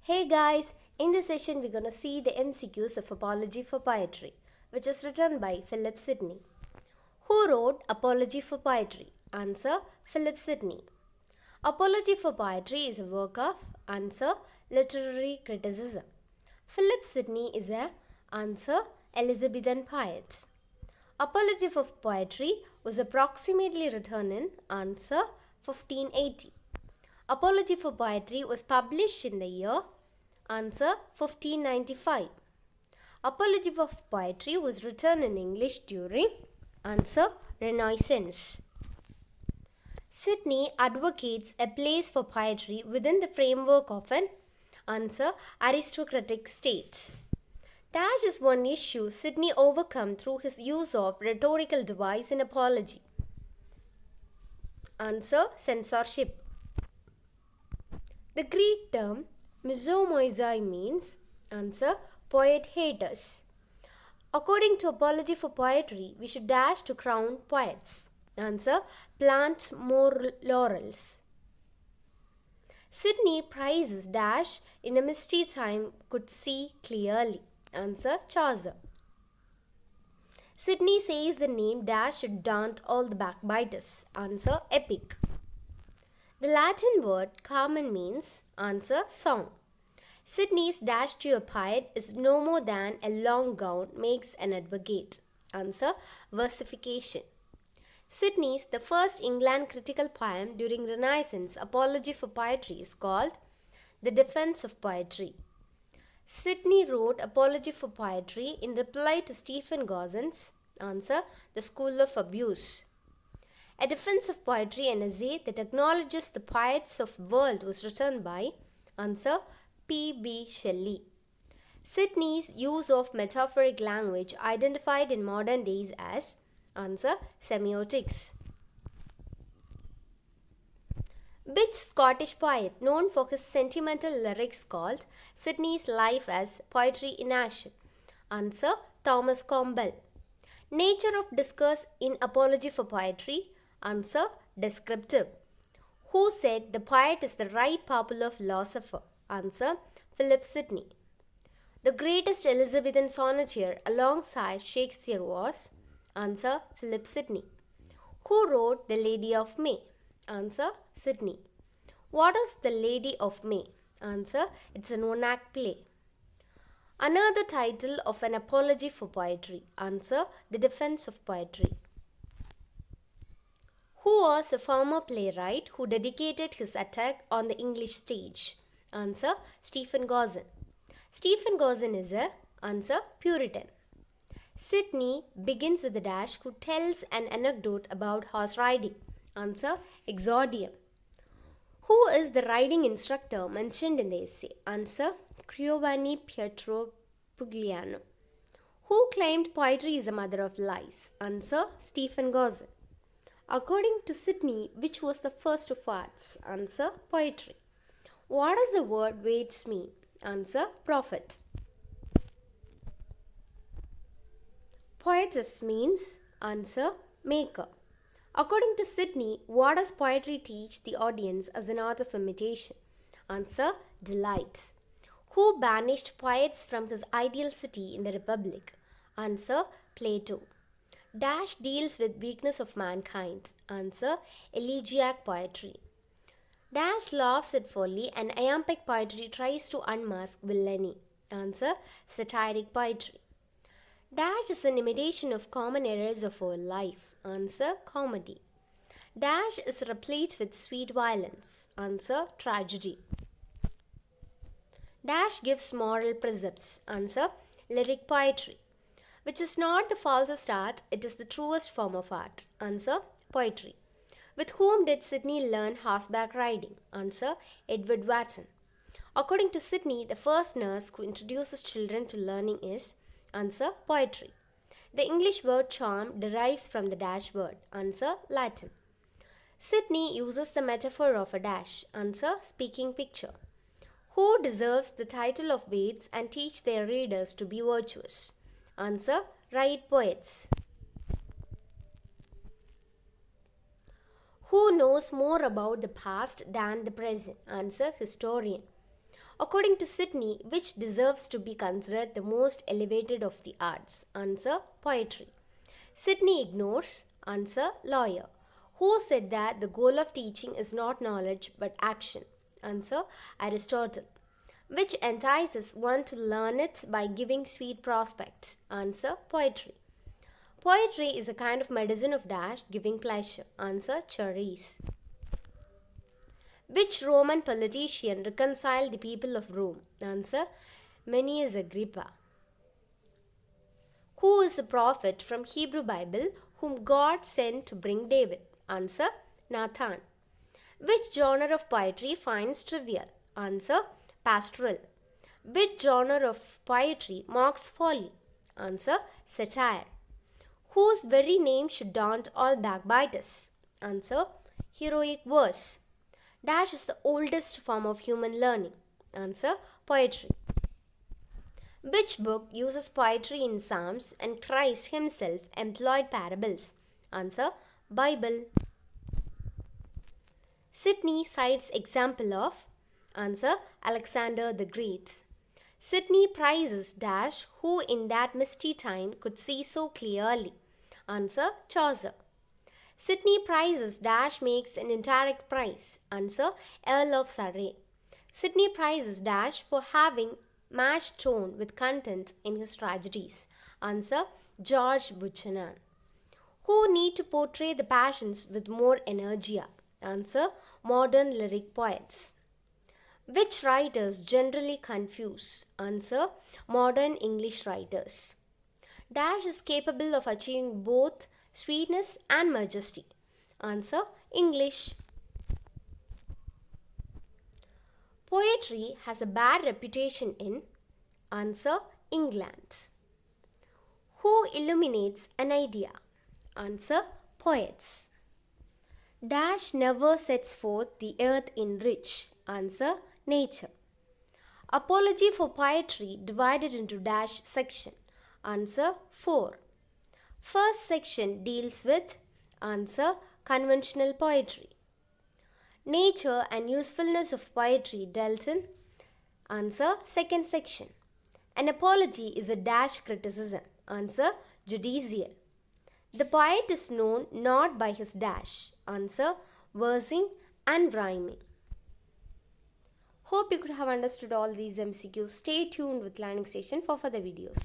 Hey guys, in this session we're gonna see the MCQs of Apology for Poetry, which is written by Philip Sidney. Who wrote Apology for Poetry? Answer: Philip Sidney. Apology for Poetry is a work of answer literary criticism. Philip Sidney is a answer Elizabethan poet. Apology for Poetry was approximately written in answer 1580. Apology for Poetry was published in the year answer 1595. Apology for Poetry was written in English during answer Renaissance. Sidney advocates a place for poetry within the framework of an answer aristocratic state. Dash is one issue Sidney overcome through his use of rhetorical device in apology. Answer: censorship. The Greek term misomoisoi means answer poet haters. According to Apology for Poetry, we should dash to crown poets. Answer: plant more laurels. Sidney prizes dash in the misty time could see clearly. Answer: Chaucer. Sidney says the name dash should daunt all the backbiters. Answer: epic. The Latin word carmen means answer: song. Sidney's dash to a poet is no more than a long gown makes an advocate. Answer: versification. Sidney's the first England critical poem during Renaissance apology for poetry is called The Defense of Poetry. Sidney wrote Apology for Poetry in reply to Stephen Gossen's answer The School of Abuse. A Defense of Poetry, an essay that acknowledges the poets of the world, was written by answer P.B. Shelley. Sidney's use of metaphoric language identified in modern days as answer semiotics. Which Scottish poet known for his sentimental lyrics called Sidney's life as poetry in action? Answer: Thomas Campbell. Nature of discourse in Apology for Poetry? Answer: descriptive. Who said the poet is the right popular philosopher? Answer: Philip Sidney. The greatest Elizabethan sonneteer alongside Shakespeare was answer: Philip Sidney. Who wrote The Lady of May? Answer: Sidney. What is The Lady of May? Answer: it's an one-act play. Another title of an apology for poetry? Answer: The Defense of Poetry. Who was a former playwright who dedicated his attack on the English stage? Answer: Stephen Gossen. Stephen Gossen is a answer Puritan. Sidney begins with a dash who tells an anecdote about horse riding. Answer: exordium. Who is the riding instructor mentioned in the essay? Answer: Giovanni Pietro Pugliano. Who claimed poetry is the mother of lies? Answer: Stephen Gossen. According to Sidney, which was the first of arts? Answer: poetry. What does the word waits mean? Answer: prophet. Poetess means answer maker. According to Sidney, what does poetry teach the audience as an art of imitation? Answer: delight. Who banished poets from his ideal city in the Republic? Answer: Plato. Dash deals with weakness of mankind. Answer: elegiac poetry. Dash laughs at folly and iambic poetry tries to unmask villainy. Answer: satiric poetry. Dash is an imitation of common errors of our life. Answer: comedy. Dash is replete with sweet violence. Answer: tragedy. Dash gives moral precepts. Answer: lyric poetry. Which is not the falsest art, it is the truest form of art. Answer: poetry. With whom did Sidney learn horseback riding? Answer: Edward Wharton. According to Sidney, the first nurse who introduces children to learning is answer: poetry. The English word charm derives from the dash word. Answer: Latin. Sidney uses the metaphor of a dash. Answer: speaking picture. Who deserves the title of Vates and teach their readers to be virtuous? Answer: right poets. Who knows more about the past than the present? Answer: historian. According to Sidney, which deserves to be considered the most elevated of the arts? Answer, poetry. Sidney ignores. Answer, lawyer. Who said that the goal of teaching is not knowledge but action? Answer, Aristotle. Which entices one to learn it by giving sweet prospects? Answer, poetry. Poetry is a kind of medicine of dash giving pleasure. Answer, cherries. Which Roman politician reconciled the people of Rome? Answer, Manius Agrippa. Who is the prophet from Hebrew Bible whom God sent to bring David? Answer, Nathan. Which genre of poetry finds trivial? Answer, pastoral. Which genre of poetry mocks folly? Answer, satire. Whose very name should daunt all backbiters? Answer, heroic verse. Dash is the oldest form of human learning. Answer, poetry. Which book uses poetry in Psalms and Christ himself employed parables? Answer, Bible. Sidney cites example of. Answer, Alexander the Great. Sidney prizes dash who in that misty time could see so clearly. Answer, Chaucer. Sidney prizes dash makes an indirect prize. Answer, Earl of Surrey. Sidney prizes dash for having matched tone with content in his tragedies. Answer, George Buchanan. Who need to portray the passions with more energia? Answer, modern lyric poets. Which writers generally confuse? Answer, modern English writers. Dash is capable of achieving both sweetness and majesty. Answer, English. Poetry has a bad reputation in. Answer, England. Who illuminates an idea? Answer, poets. Dash never sets forth the earth in rich. Answer, nature. Apology for poetry divided into dash section. Answer, 4. First section deals with. Answer, conventional poetry. Nature and usefulness of poetry dealt in. Answer, second section. An apology is a dash criticism. Answer, judicial. The poet is known not by his dash. Answer, versing and rhyming. Hope you could have understood all these MCQs. Stay tuned with Learning Station for further videos.